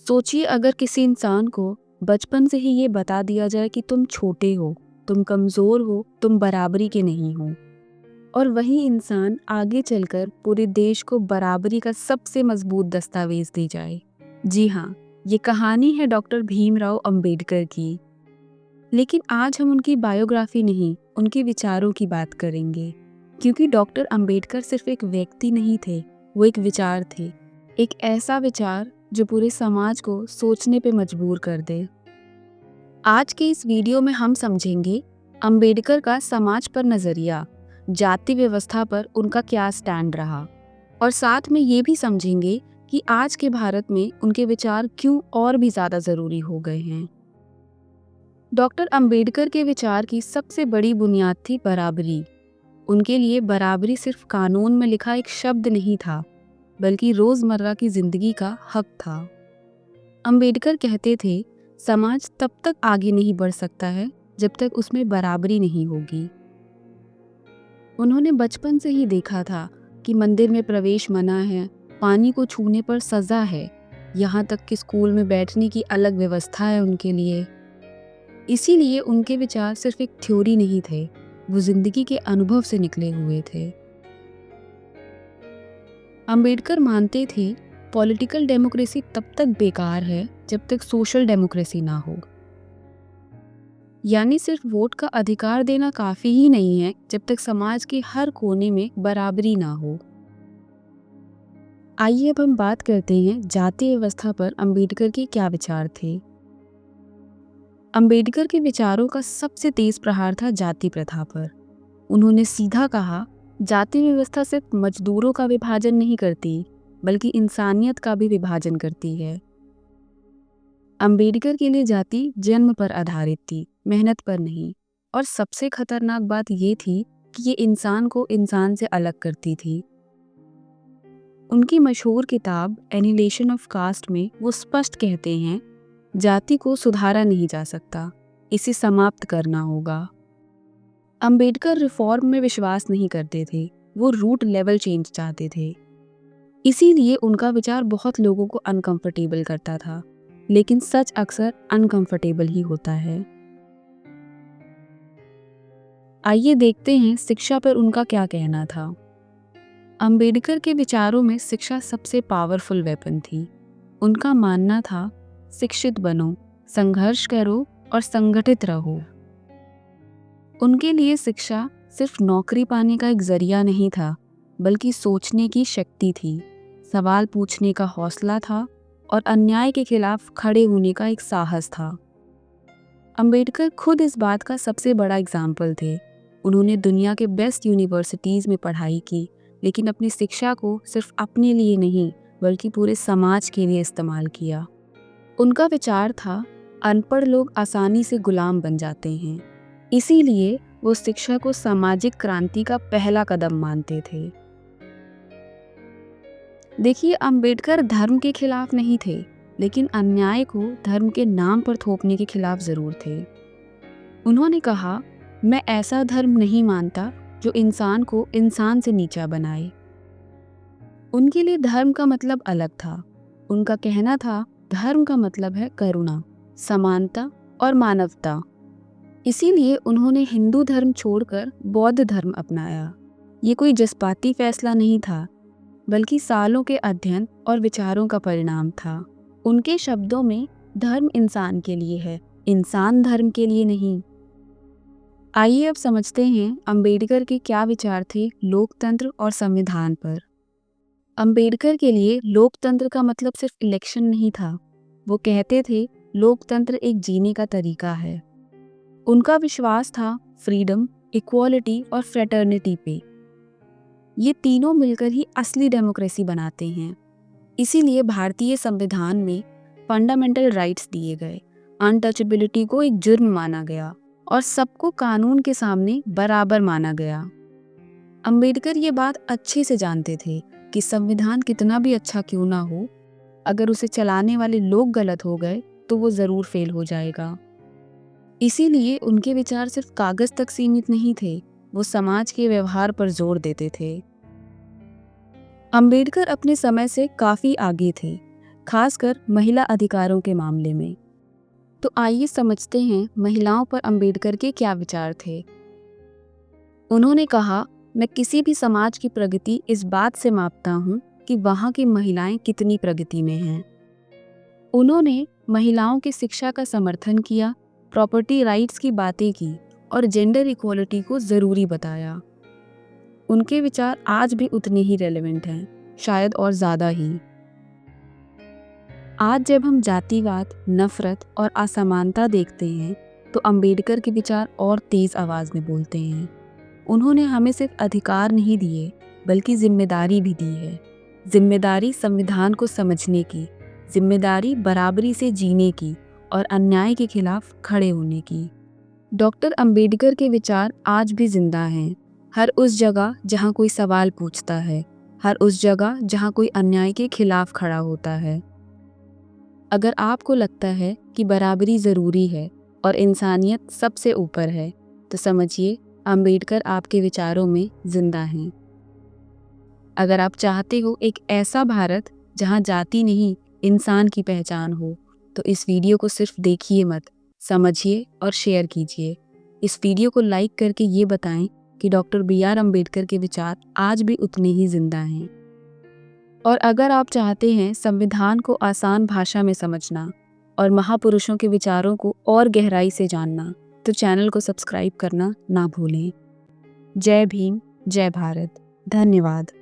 सोचिए अगर किसी इंसान को बचपन से ही ये बता दिया जाए कि तुम छोटे हो, तुम कमज़ोर हो, तुम बराबरी के नहीं हो, और वही इंसान आगे चलकर पूरे देश को बराबरी का सबसे मजबूत दस्तावेज दे जाए। जी हाँ, ये कहानी है डॉक्टर भीमराव अंबेडकर की। लेकिन आज हम उनकी बायोग्राफी नहीं, उनके विचारों की बात करेंगे, क्योंकि डॉक्टर अंबेडकर सिर्फ एक व्यक्ति नहीं थे, वो एक विचार थे। एक ऐसा विचार जो पूरे समाज को सोचने पे मजबूर कर दे। आज के इस वीडियो में हम समझेंगे अंबेडकर का समाज पर नजरिया, जाति व्यवस्था पर उनका क्या स्टैंड रहा, और साथ में ये भी समझेंगे कि आज के भारत में उनके विचार क्यों और भी ज्यादा जरूरी हो गए हैं। डॉक्टर अंबेडकर के विचार की सबसे बड़ी बुनियाद थी बराबरी। उनके लिए बराबरी सिर्फ कानून में लिखा एक शब्द नहीं था, बल्कि रोजमर्रा की जिंदगी का हक था। अंबेडकर कहते थे, समाज तब तक आगे नहीं बढ़ सकता है जब तक उसमें बराबरी नहीं होगी। उन्होंने बचपन से ही देखा था कि मंदिर में प्रवेश मना है, पानी को छूने पर सजा है, यहाँ तक कि स्कूल में बैठने की अलग व्यवस्था है उनके लिए। इसीलिए उनके विचार सिर्फ एक थ्योरी नहीं थे, वो जिंदगी के अनुभव से निकले हुए थे। अंबेडकर मानते थे पॉलिटिकल डेमोक्रेसी तब तक बेकार है जब तक सोशल डेमोक्रेसी ना हो। यानी सिर्फ वोट का अधिकार देना काफी ही नहीं है जब तक समाज के हर कोने में बराबरी ना हो। आइए अब हम बात करते हैं जाति व्यवस्था पर अंबेडकर के क्या विचार थे। अंबेडकर के विचारों का सबसे तेज प्रहार था जाति प्रथा पर। उन्होंने सीधा कहा, जाति व्यवस्था सिर्फ मजदूरों का विभाजन नहीं करती, बल्कि इंसानियत का भी विभाजन करती है। अंबेडकर के लिए जाति जन्म पर आधारित थी, मेहनत पर नहीं। और सबसे खतरनाक बात ये थी कि ये इंसान को इंसान से अलग करती थी। उनकी मशहूर किताब एनिहिलेशन ऑफ कास्ट में वो स्पष्ट कहते हैं, जाति को सुधारा नहीं जा सकता, इसे समाप्त करना होगा। अंबेडकर रिफॉर्म में विश्वास नहीं करते थे, वो रूट लेवल चेंज चाहते थे। इसीलिए उनका विचार बहुत लोगों को अनकंफर्टेबल करता था, लेकिन सच अक्सर अनकंफर्टेबल ही होता है। आइए देखते हैं शिक्षा पर उनका क्या कहना था। अंबेडकर के विचारों में शिक्षा सबसे पावरफुल वेपन थी। उनका मानना था, शिक्षित बनो, संघर्ष करो और संगठित रहो। उनके लिए शिक्षा सिर्फ नौकरी पाने का एक जरिया नहीं था, बल्कि सोचने की शक्ति थी, सवाल पूछने का हौसला था और अन्याय के खिलाफ खड़े होने का एक साहस था। अंबेडकर खुद इस बात का सबसे बड़ा एग्जाम्पल थे। उन्होंने दुनिया के बेस्ट यूनिवर्सिटीज़ में पढ़ाई की, लेकिन अपनी शिक्षा को सिर्फ अपने लिए नहीं, बल्कि पूरे समाज के लिए इस्तेमाल किया। उनका विचार था, अनपढ़ लोग आसानी से गुलाम बन जाते हैं, इसीलिए वो शिक्षा को सामाजिक क्रांति का पहला कदम मानते थे। देखिए, अंबेडकर धर्म के खिलाफ नहीं थे, लेकिन अन्याय को धर्म के नाम पर थोपने के खिलाफ जरूर थे। उन्होंने कहा, मैं ऐसा धर्म नहीं मानता जो इंसान को इंसान से नीचा बनाए। उनके लिए धर्म का मतलब अलग था। उनका कहना था, धर्म का मतलब है करुणा, समानता और मानवता। इसीलिए उन्होंने हिंदू धर्म छोड़कर बौद्ध धर्म अपनाया। ये कोई जज्बाती फैसला नहीं था, बल्कि सालों के अध्ययन और विचारों का परिणाम था। उनके शब्दों में, धर्म इंसान के लिए है, इंसान धर्म के लिए नहीं। आइए अब समझते हैं अंबेडकर के क्या विचार थे लोकतंत्र और संविधान पर। अंबेडकर के लिए लोकतंत्र का मतलब सिर्फ इलेक्शन नहीं था। वो कहते थे, लोकतंत्र एक जीने का तरीका है। उनका विश्वास था फ्रीडम, इक्वालिटी और फ्रेटर्निटी पे। ये तीनों मिलकर ही असली डेमोक्रेसी बनाते हैं। इसीलिए भारतीय संविधान में फंडामेंटल राइट्स दिए गए, अनटचेबिलिटी को एक जुर्म माना गया और सबको कानून के सामने बराबर माना गया। अंबेडकर ये बात अच्छे से जानते थे कि संविधान कितना भी अच्छा क्यों ना हो, अगर उसे चलाने वाले लोग गलत हो गए तो वो जरूर फेल हो जाएगा। इसीलिए उनके विचार सिर्फ कागज तक सीमित नहीं थे, वो समाज के व्यवहार पर जोर देते थे। अंबेडकर अपने समय से काफी आगे थे। खासकर महिला अधिकारों के मामले में। तो आइए समझते हैं महिलाओं पर अंबेडकर के क्या विचार थे। उन्होंने कहा, मैं किसी भी समाज की प्रगति इस बात से मापता हूँ कि वहाँ की महिलाएं कितनी प्रगति में हैं। उन्होंने महिलाओं की शिक्षा का समर्थन किया, प्रॉपर्टी राइट्स की बातें की और जेंडर इक्वलिटी को ज़रूरी बताया। उनके विचार आज भी उतने ही रेलेवेंट हैं, शायद और ज़्यादा ही। आज जब हम जातिवाद, नफरत और असमानता देखते हैं तो अंबेडकर के विचार और तेज़ आवाज़ में बोलते हैं। उन्होंने हमें सिर्फ अधिकार नहीं दिए बल्कि जिम्मेदारी भी दी है। जिम्मेदारी संविधान को समझने की, जिम्मेदारी बराबरी से जीने की और अन्याय के खिलाफ खड़े होने की। डॉक्टर अंबेडकर के विचार आज भी जिंदा हैं, हर उस जगह जहाँ कोई सवाल पूछता है, हर उस जगह जहाँ कोई अन्याय के खिलाफ खड़ा होता है। अगर आपको लगता है कि बराबरी ज़रूरी है और इंसानियत सबसे ऊपर है, तो समझिए अंबेडकर आपके विचारों में जिंदा हैं। अगर आप चाहते हो एक ऐसा भारत जहां जाति नहीं इंसान की पहचान हो, तो इस वीडियो को सिर्फ देखिए मत, समझिए और शेयर कीजिए। इस वीडियो को लाइक करके ये बताएं कि डॉक्टर BR अम्बेडकर के विचार आज भी उतने ही जिंदा हैं। और अगर आप चाहते हैं संविधान को आसान भाषा में समझना और महापुरुषों के विचारों को और गहराई से जानना, तो चैनल को सब्सक्राइब करना ना भूलें। जय भीम, जय भारत। धन्यवाद।